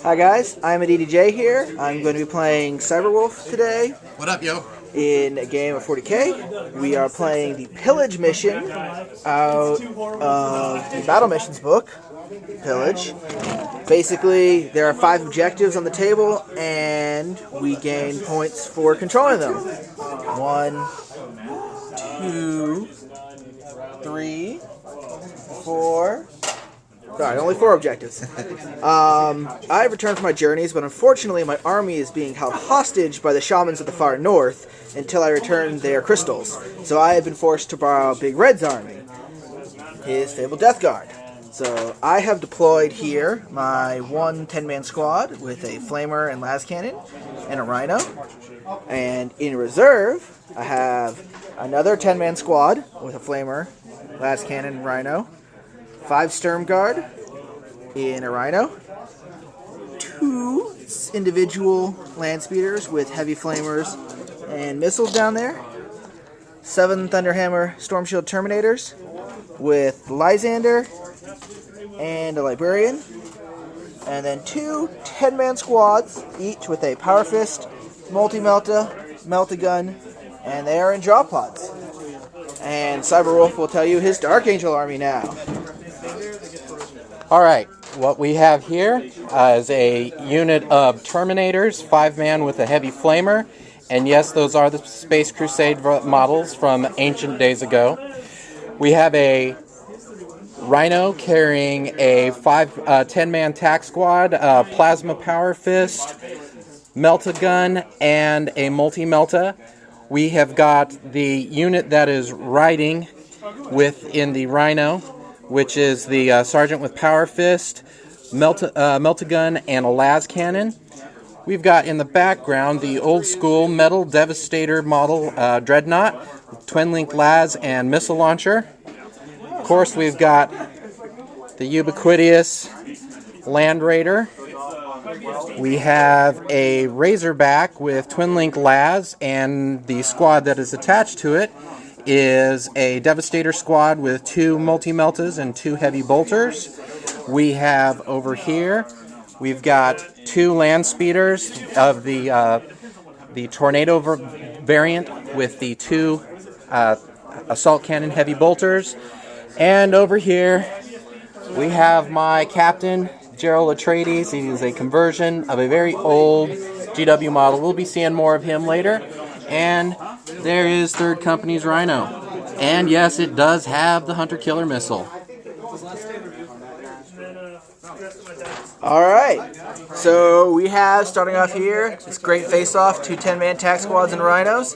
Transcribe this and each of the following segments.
Hi guys, Iamaddj here. I'm going to be playing Cyberwolf today. What up, yo? In a game of 40k. We are playing the Pillage mission out of the Battle Missions book, Pillage. Basically, there are 5 objectives on the table, and we gain points for controlling them. 1, 2, 3, 4... Sorry, only 4 objectives. I returned from my journeys, but unfortunately my army is being held hostage by the shamans of the far north until I return their crystals. So I have been forced to borrow Big Red's army, his Fabled Death Guard. So I have deployed here my 1 10-man squad with a Flamer and Las Cannon and a Rhino. And in reserve, I have another 10-man squad with a Flamer, Las Cannon, and Rhino. 5 Sturm Guard in a Rhino, 2 individual land speeders with heavy flamers and missiles down there, 7 Thunderhammer Storm Shield Terminators with Lysander and a Librarian, and then 2 10-man squads, each with a Power Fist, Multi-Melta, Melt-A-Gun, and they are in drop pods. And Cyberwolf will tell you his Dark Angel army now. Alright, what we have here is a unit of Terminators, 5-man with a heavy flamer, and yes, those are the Space Crusade models from ancient days ago. We have a Rhino carrying a 10-man tack squad, Plasma Power Fist, Melt-A-Gun, and a Multi-Melta. We have got the unit that is riding within the Rhino, which is the Sergeant with Power Fist, Melt-A-Gun, and a Las Cannon. We've got in the background the old school Metal Devastator model Dreadnought, Twin Link Las and Missile Launcher. Of course, we've got the ubiquitous Land Raider. We have a Razorback with Twin Link Las, and the squad that is attached to it is a Devastator squad with 2 Multi-Meltas and 2 Heavy Bolters. We have over here, we've got 2 Land Speeders of the Tornado variant with the 2 Assault Cannon Heavy Bolters. And over here, we have my captain, Gerald Atreides. He is a conversion of a very old GW model. We'll be seeing more of him later. And there is Third Company's Rhino. And yes, it does have the Hunter-Killer missile. Alright, so we have, starting off here, this great face-off, 2 10-man tack squads and Rhinos.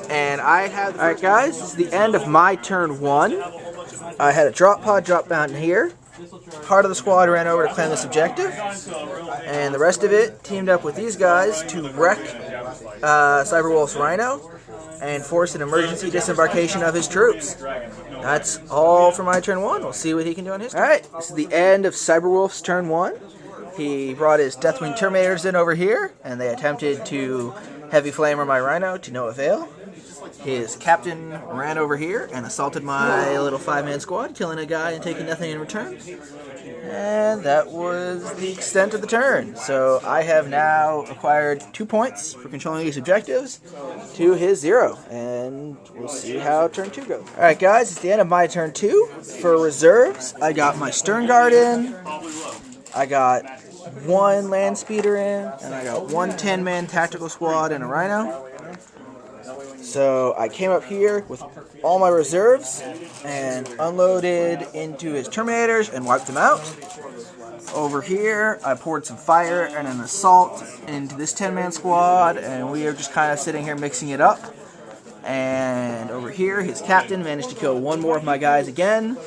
And I have, alright guys, this is the end of my turn 1. I had a drop pod drop down here. Part of the squad ran over to claim this objective, and the rest of it teamed up with these guys to wreck Cyberwolf's Rhino and force an emergency disembarkation of his troops. That's all for my turn 1. We'll see what he can do on his turn. Alright, this is the end of Cyberwolf's turn 1. He brought his Deathwing Terminators in over here, and they attempted to heavy flamer my Rhino to no avail. His captain ran over here and assaulted my little 5-man squad, killing a guy and taking nothing in return. And that was the extent of the turn. So I have now acquired 2 points for controlling these objectives to his 0. And we'll see how turn 2 goes. Alright guys, it's the end of my turn 2. For reserves, I got my Stern Guard in. I got 1 Land Speeder in. And I got 1 10-man tactical squad and a Rhino. So I came up here with all my reserves and unloaded into his Terminators and wiped them out. Over here, I poured some fire and an assault into this 10-man squad, and we are just kind of sitting here mixing it up. And over here, his captain managed to kill 1 more of my guys again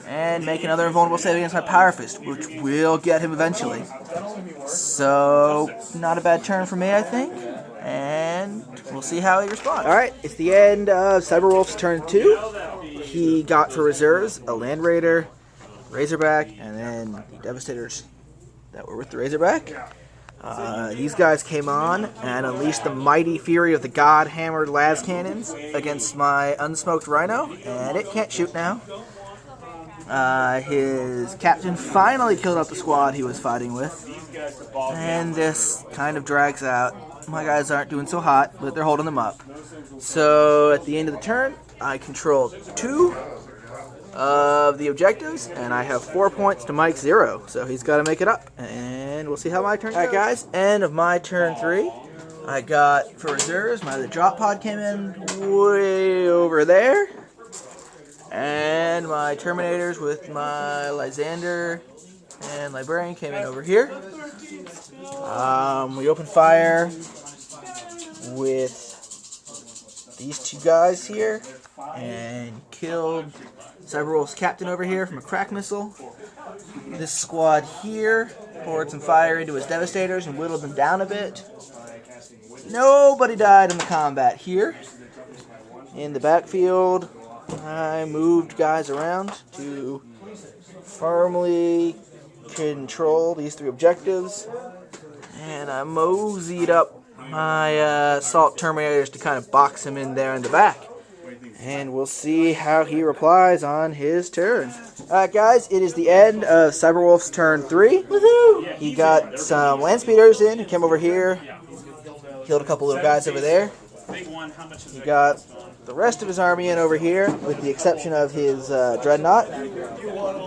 and make another invulnerable save against my Power Fist, which will get him eventually. So, not a bad turn for me, I think. And we'll see how he responds. Alright, it's the end of Cyberwolf's turn 2. He got for reserves a Land Raider, Razorback, and then the Devastators that were with the Razorback. These guys came on and unleashed the mighty fury of the God-hammered Las Cannons against my unsmoked Rhino, and it can't shoot now. His captain finally killed up the squad he was fighting with. And this kind of drags out. My guys aren't doing so hot, but they're holding them up. So at the end of the turn, I control 2 of the objectives, and I have 4 points to Mike's 0. So he's got to make it up. And we'll see how my turn goes. Alright guys, end of my turn 3. I got, for reserves, the drop pod came in way over there. And my Terminators with my Lysander and Librarian came in over here. We opened fire with these 2 guys here and killed Cyberwolf's captain over here from a crack missile. This squad here poured some fire into his Devastators and whittled them down a bit. Nobody died in the combat here. In the backfield, I moved guys around to firmly control these 3 objectives, and I moseyed up my Assault Terminators to kind of box him in there in the back. And we'll see how he replies on his turn. Alright guys, it is the end of Cyberwolf's turn 3. Woohoo! He got some land speeders in, he came over here, killed a couple little guys over there. He got the rest of his army in over here, with the exception of his Dreadnought.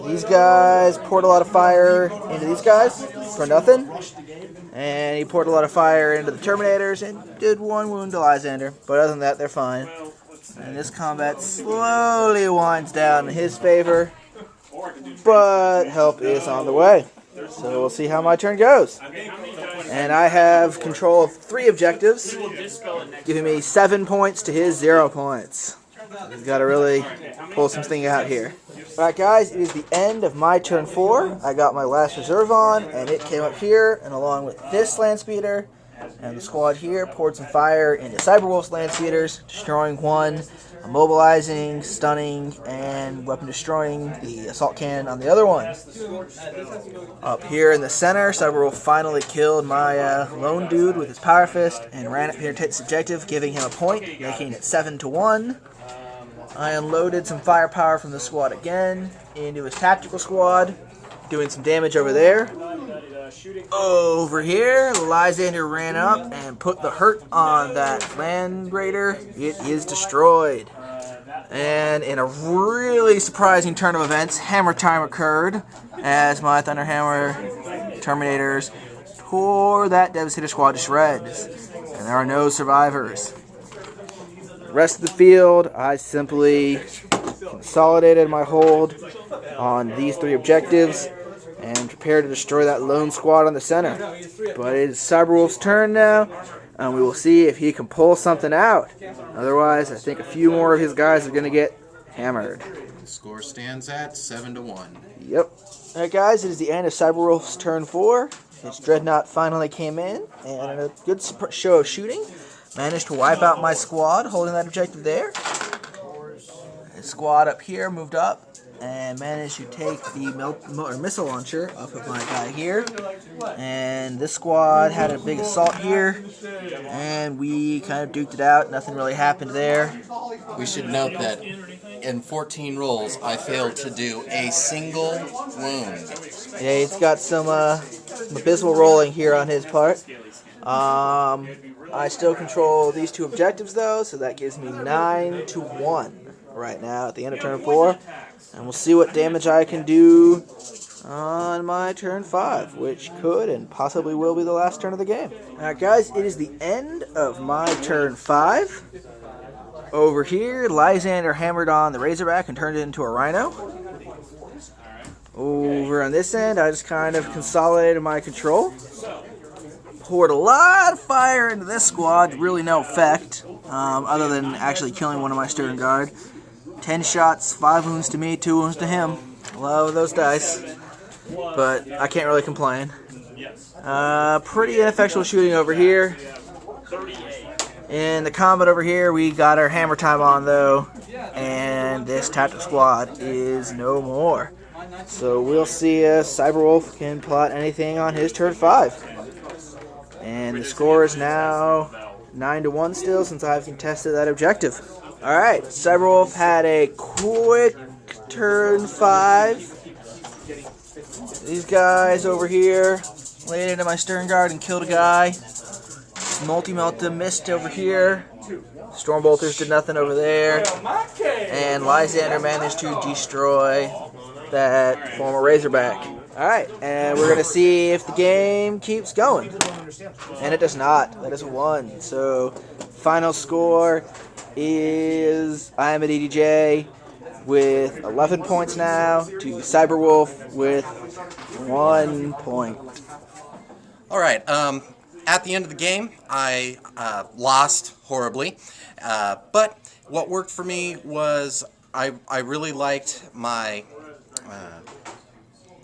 These guys poured a lot of fire into these guys for nothing. And he poured a lot of fire into the Terminators and did 1 wound to Lysander. But other than that, they're fine. And this combat slowly winds down in his favor. But help is on the way. So we'll see how my turn goes. And I have control of 3 objectives, giving me 7 points to his 0 points. He's got to really pull something out here. Alright guys, it is the end of my turn 4. I got my last reserve on, and it came up here, and along with this land speeder, and the squad here poured some fire into Cyberwolf's land speeders, destroying 1, immobilizing, stunning, and weapon destroying the assault cannon on the other one. Up here in the center, Cyberwolf finally killed my lone dude with his power fist and ran up here to take this objective, giving him a point, making it 7-1. I unloaded some firepower from the squad again into his tactical squad, doing some damage over there. Over here, Lysander ran up and put the hurt on that Land Raider. It is destroyed. And in a really surprising turn of events, hammer time occurred as my Thunderhammer Terminators tore that Devastator squad to shreds. And there are no survivors. The rest of the field, I simply consolidated my hold on these 3 objectives and prepare to destroy that lone squad on the center. But it is Cyberwolf's turn now, and we will see if he can pull something out. Otherwise, I think a few more of his guys are going to get hammered. The score stands at 7-1. Yep. Alright guys, it is the end of Cyberwolf's turn 4. His Dreadnought finally came in, and in a good show of shooting, managed to wipe out my squad holding that objective there. His squad up here moved up and managed to take the missile launcher off of my guy here. And this squad had a big assault here, and we kind of duked it out. Nothing really happened there. We should note that in 14 rolls, I failed to do a single wound. Yeah, he's got some abysmal rolling here on his part. I still control these 2 objectives though, so that gives me 9-1 right now at the end of turn 4. And we'll see what damage I can do on my turn 5, which could and possibly will be the last turn of the game. Alright guys, it is the end of my turn 5. Over here, Lysander hammered on the Razorback and turned it into a Rhino. Over on this end, I just kind of consolidated my control. Poured a lot of fire into this squad, really no effect, other than actually killing one of my Stern Guard. 10 shots, 5 wounds to me, 2 wounds to him. Love those dice, but I can't really complain. Pretty ineffectual shooting over here. In the combat over here, we got our hammer time on though, and this tactical squad is no more. So we'll see if Cyberwolf can plot anything on his turn 5. And the score is now 9-1 still, since I've contested that objective. Alright, Cyberwolf had a quick turn 5. These guys over here laid into my stern guard and killed a guy. Multi-melta missed over here. Stormbolters did nothing over there. And Lysander managed to destroy that former Razorback. Alright, and we're going to see if the game keeps going. And it does not. That is a 1. So, final score is Iamaddj with 11 points now to Cyberwolf with 1 point. Alright, at the end of the game, I lost horribly. But what worked for me was I really liked my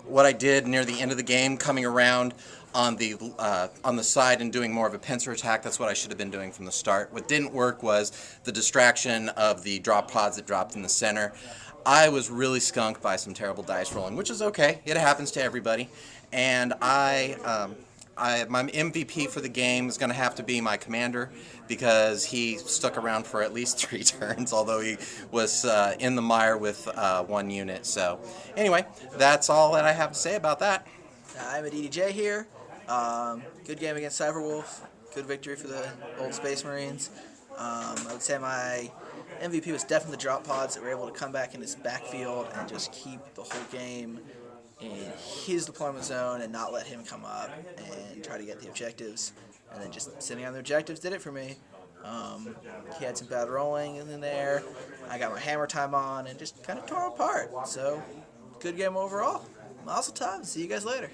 what I did near the end of the game, coming around on the side and doing more of a pincer attack. That's what I should have been doing from the start. What didn't work was the distraction of the drop pods that dropped in the center. I was really skunked by some terrible dice rolling, which is okay. It happens to everybody. And my MVP for the game is going to have to be my commander, because he stuck around for at least 3 turns, although he was in the mire with 1 unit. So anyway, that's all that I have to say about that. I'm Iamaddj here. Good game against Cyberwolf. Good victory for the old Space Marines. I would say my MVP was definitely the drop pods that were able to come back in his backfield and just keep the whole game in his deployment zone and not let him come up and try to get the objectives. And then just sitting on the objectives did it for me. He had some bad rolling in there. I got my hammer time on and just kind of tore him apart. So, good game overall. Mazel tov. See you guys later.